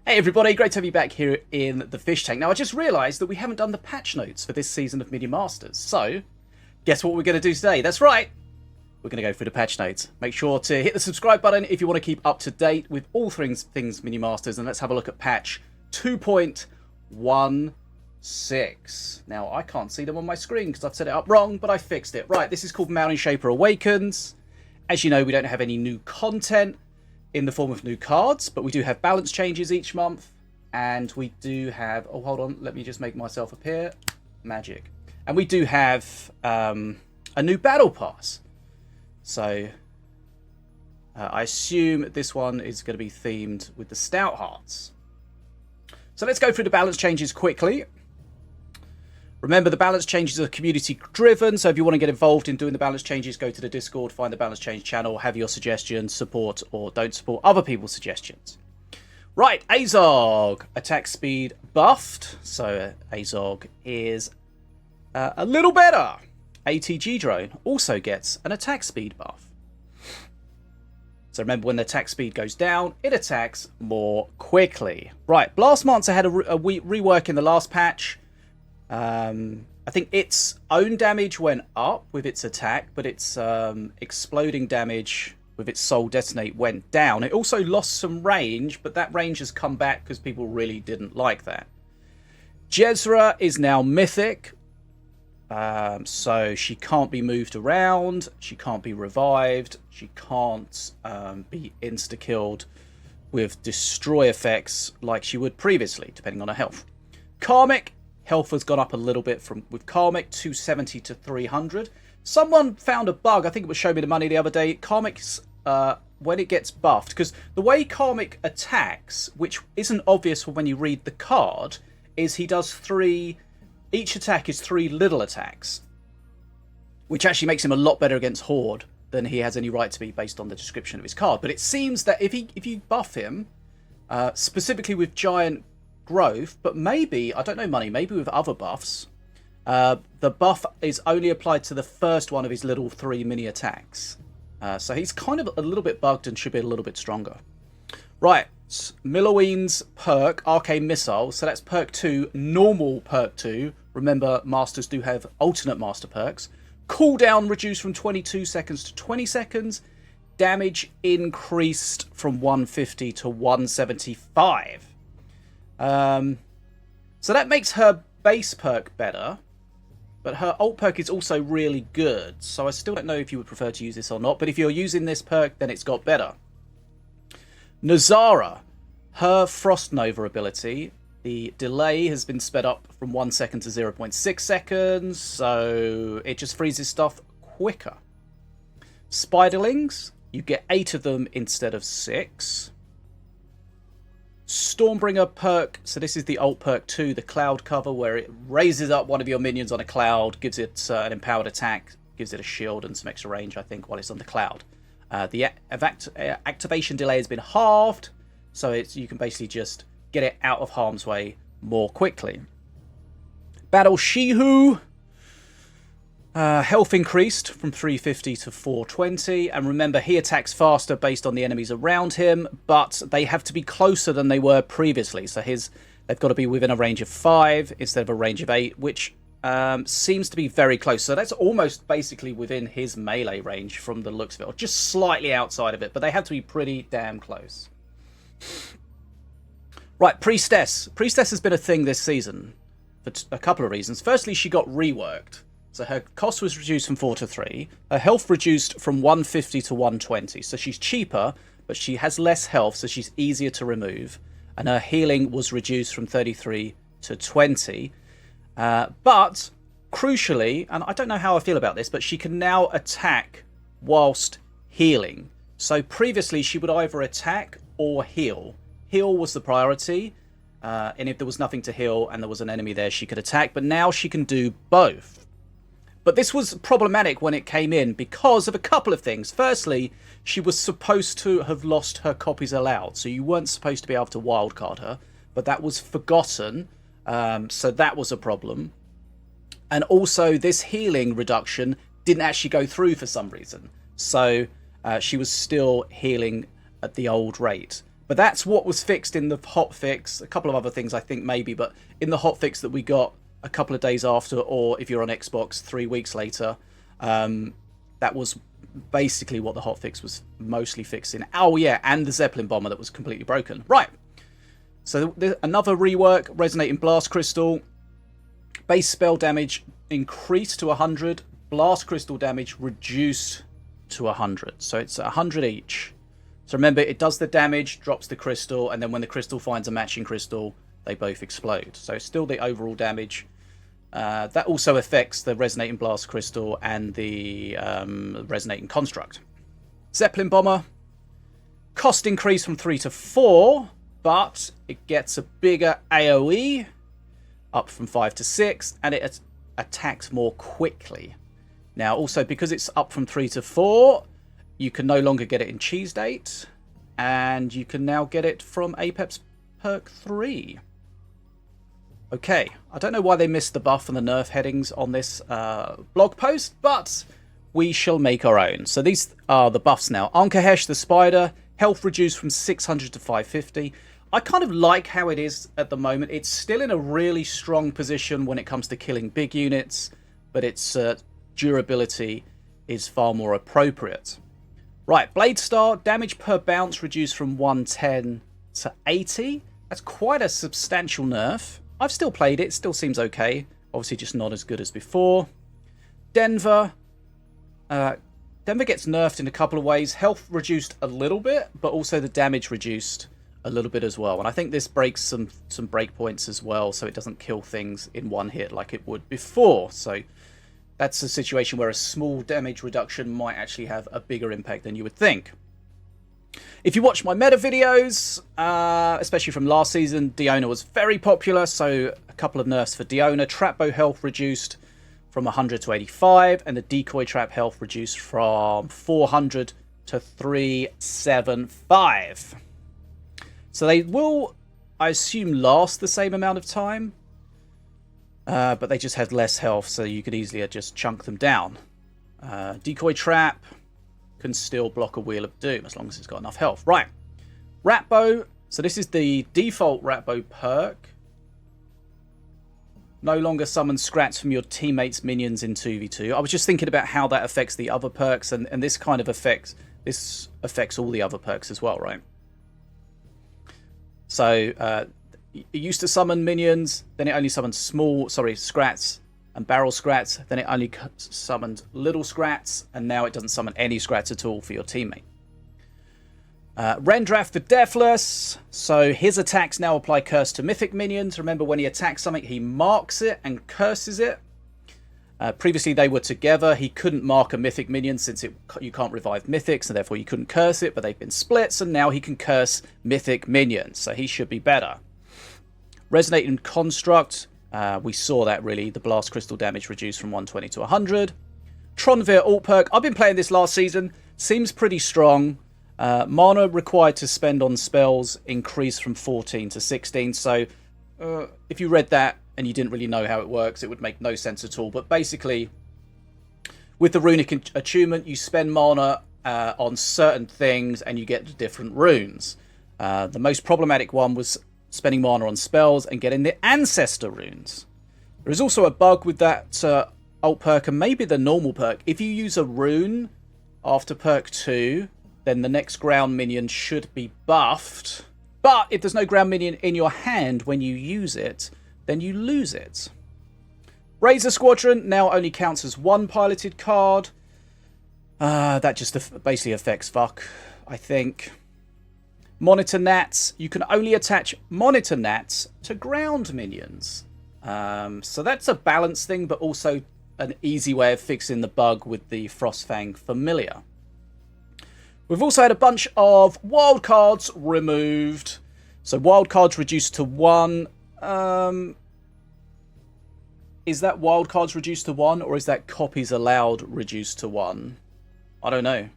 Hey everybody, great to have you back here in the fish tank. Now I just realised that we haven't done the patch notes for this season of Minion Masters. So, guess what we're going to do today? That's right, we're going to go through the patch notes. Make sure to hit the subscribe button if you want to keep up to date with all things Minion Masters. And let's have a look at patch 2.16. Now I can't see them on my screen because I've set it up wrong, but I fixed it. Right, this is called Mountainshaper Awakens. As you know, we don't have any new content in the form of new cards, but we do have balance changes each month, and we do have, oh hold on, let me just make myself appear, magic, and we do have a new battle pass. So I assume this one is going to be themed with the stout hearts. So let's go through the balance changes quickly. Remember, the balance changes are community driven, so if you want to get involved in doing the balance changes, go to the Discord, find the balance change channel, have your suggestions, support or don't support other people's suggestions. Right, Azog, attack speed buffed, so Azog is a little better. ATG drone also gets an attack speed buff. So remember, when the attack speed goes down, it attacks more quickly. Right, Blastmancer had a rework in the last patch. I think its own damage went up with its attack, but its exploding damage with its soul detonate went down. It also lost some range, but that range has come back because people really didn't like that. Jezra is now mythic, so she can't be moved around, she can't be revived, she can't be insta-killed with destroy effects like she would previously, depending on her health. Karmic health has gone up a little bit with Karmic, 270 to 300. Someone found a bug, I think it was Show Me the Money the other day. Karmic's, when it gets buffed, because the way Karmic attacks, which isn't obvious when you read the card, is he does each attack is 3 little attacks, which actually makes him a lot better against Horde than he has any right to be based on the description of his card. But it seems that if you buff him, specifically with Giant Growth, but maybe, I don't know, Money, maybe with other buffs, the buff is only applied to the first one of his little 3 mini attacks. So he's kind of a little bit bugged and should be a little bit stronger. Right, Milloween's perk, Arcane Missile, so that's perk 2, normal perk 2. Remember, Masters do have alternate Master perks. Cooldown reduced from 22 seconds to 20 seconds. Damage increased from 150 to 175. So that makes her base perk better, but her alt perk is also really good, so I still don't know if you would prefer to use this or not, but if you're using this perk, then it's got better. Nazara, her Frost Nova ability, the delay has been sped up from 1 second to 0.6 seconds, so it just freezes stuff quicker. Spiderlings, you get 8 of them instead of 6. Stormbringer perk, so this is the alt perk 2, the cloud cover, where it raises up one of your minions on a cloud, gives it an empowered attack, gives it a shield and some extra range, I think, while it's on the cloud. The activation delay has been halved, so you can basically just get it out of harm's way more quickly. Battle Shihu, health increased from 350 to 420, and remember, he attacks faster based on the enemies around him, but they have to be closer than they were previously, so they've got to be within a range of 5 instead of a range of 8, which seems to be very close. So that's almost basically within his melee range from the looks of it, or just slightly outside of it, but they have to be pretty damn close. Right, Priestess. Priestess has been a thing this season for a couple of reasons. Firstly, she got reworked. So her cost was reduced from 4 to 3. Her health reduced from 150 to 120. So she's cheaper, but she has less health, so she's easier to remove. And her healing was reduced from 33 to 20. But, crucially, and I don't know how I feel about this, but she can now attack whilst healing. So previously she would either attack or heal. Heal was the priority. And if there was nothing to heal and there was an enemy there, she could attack. But now she can do both. But this was problematic when it came in because of a couple of things. Firstly, she was supposed to have lost her copies allowed, so you weren't supposed to be able to wildcard her, but that was forgotten, so that was a problem. And also, this healing reduction didn't actually go through for some reason, so she was still healing at the old rate. But that's what was fixed in the hotfix. A couple of other things I think maybe, but in the hotfix that we got a couple of days after, or if you're on Xbox 3 weeks later, that was basically what the hotfix was mostly fixing. Oh yeah, and the Zeppelin bomber that was completely broken. Right. So another rework, Resonating Blast Crystal. Base spell damage increased to 100. Blast Crystal damage reduced to 100. So it's 100 each. So remember, it does the damage, drops the crystal, and then when the crystal finds a matching crystal, they both explode. So it's still the overall damage. That also affects the Resonating Blast Crystal and the Resonating Construct. Zeppelin Bomber. Cost increase from 3 to 4, but it gets a bigger AoE, up from 5 to 6, and it attacks more quickly. Now, also, because it's up from 3 to 4, you can no longer get it in Cheese Date, and you can now get it from Apex Perk 3. Okay, I don't know why they missed the buff and the nerf headings on this blog post, but we shall make our own. So these are the buffs now. Ankahesh the Spider, health reduced from 600 to 550. I kind of like how it is at the moment. It's still in a really strong position when it comes to killing big units, but its durability is far more appropriate. Right, Blade Star, damage per bounce reduced from 110 to 80. That's quite a substantial nerf. I've still played it, still seems okay. Obviously just not as good as before. Denver. Denver gets nerfed in a couple of ways. Health reduced a little bit, but also the damage reduced a little bit as well. And I think this breaks some breakpoints as well, so it doesn't kill things in one hit like it would before. So that's a situation where a small damage reduction might actually have a bigger impact than you would think. If you watch my meta videos, especially from last season, Diona was very popular, so a couple of nerfs for Diona. Trap bow health reduced from 100 to 85, and the decoy trap health reduced from 400 to 375. So they will, I assume, last the same amount of time. But they just had less health, so you could easily just chunk them down. Decoy Trap can still block a Wheel of Doom as long as it's got enough health. Right. Rat Bow. So this is the default Rat Bow perk. No longer summon scrats from your teammates' minions in 2v2. I was just thinking about how that affects the other perks, and this kind of affects all the other perks as well, right? So it used to summon minions, then it only summoned scrats and barrel scrats, then it only summoned little scrats, and now it doesn't summon any scrats at all for your teammate. Rendrath the Deathless, so his attacks now apply curse to mythic minions. Remember, when he attacks something, he marks it and curses it. Previously they were together. He couldn't mark a mythic minion since you can't revive mythics, and therefore you couldn't curse it, but they've been split, so now he can curse mythic minions, so he should be better. Resonating Construct, we saw that really. The Blast Crystal damage reduced from 120 to 100. Tronvir alt perk, I've been playing this last season. Seems pretty strong. Mana required to spend on spells increased from 14 to 16. So if you read that and you didn't really know how it works, it would make no sense at all. But basically, with the runic attunement, you spend mana on certain things and you get different runes. The most problematic one was spending mana on spells and getting the Ancestor runes. There is also a bug with that alt perk and maybe the normal perk. If you use a rune after perk 2, then the next ground minion should be buffed. But if there's no ground minion in your hand when you use it, then you lose it. Razor Squadron now only counts as one piloted card. That just basically affects fuck, I think. Monitor Gnats. You can only attach Monitor Gnats to ground minions. So that's a balance thing, but also an easy way of fixing the bug with the Frostfang Familiar. We've also had a bunch of wildcards removed. So wildcards reduced to 1. Is that wildcards reduced to 1, or is that copies allowed reduced to 1? I don't know.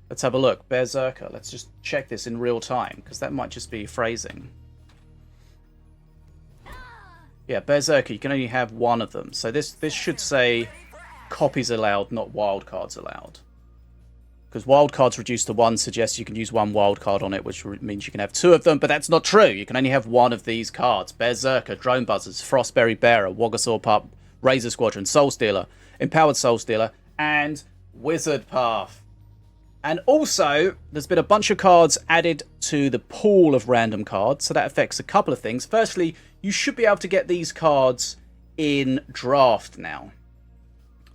Let's have a look. Berserker. Let's just check this in real time, because that might just be phrasing. Yeah, Berserker, you can only have one of them. So this should say copies allowed, not wildcards allowed. because wildcards reduced to 1 suggests you can use 1 wildcard on it, which means you can have 2 of them, but that's not true. You can only have 1 of these cards. Berserker, Drone Buzzers, Frostberry Bearer, Wogasaur Pup, Razor Squadron, Soul Stealer, Empowered Soul Stealer, and Wizard Path. And also, there's been a bunch of cards added to the pool of random cards, so that affects a couple of things. Firstly, you should be able to get these cards in draft now.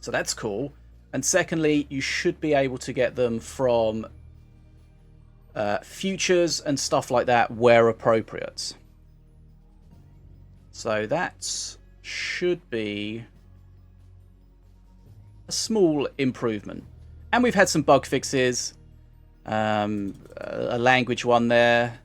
So that's cool. And secondly, you should be able to get them from futures and stuff like that where appropriate. So that should be a small improvement. And we've had some bug fixes. A language one there.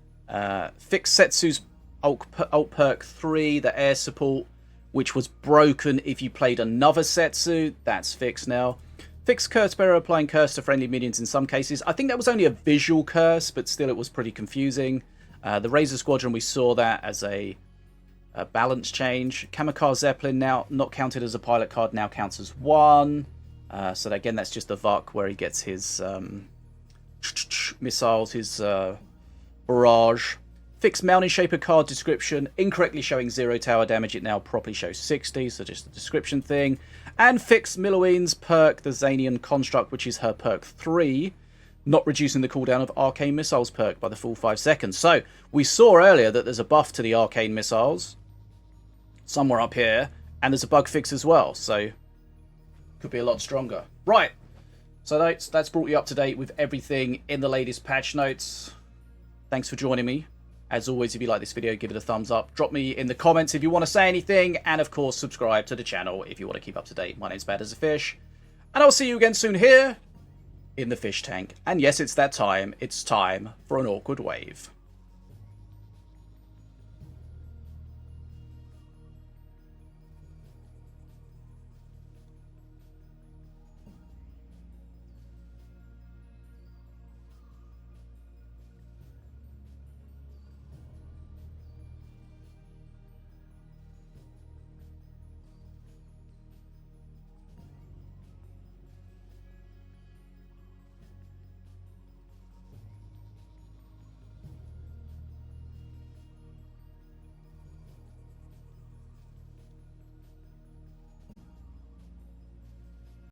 Fix Setsu's alt perk 3, the air support, which was broken if you played another Setsu. That's fixed now. Fix Curse Bearer applying curse to friendly minions in some cases. I think that was only a visual curse, but still it was pretty confusing. The Razor Squadron, we saw that as a balance change. Kamikaze Zeppelin, now not counted as a pilot card, now counts as 1. So again, that's just the VUC where he gets his missiles, his barrage. Fix Mountainshaper card description, incorrectly showing 0 tower damage, it now properly shows 60, so just a description thing. And fix Milloween's perk, the Xanian Construct, which is her perk 3, not reducing the cooldown of Arcane Missiles perk by the full 5 seconds. So, we saw earlier that there's a buff to the Arcane Missiles, somewhere up here, and there's a bug fix as well, so could be a lot stronger. Right, so that's brought you up to date with everything in the latest patch notes. Thanks for joining me. As always, if you like this video, give it a thumbs up. Drop me in the comments if you want to say anything. And of course, subscribe to the channel if you want to keep up to date. My name's Bad as a Fish. And I'll see you again soon here in the fish tank. And yes, it's that time. It's time for an awkward wave.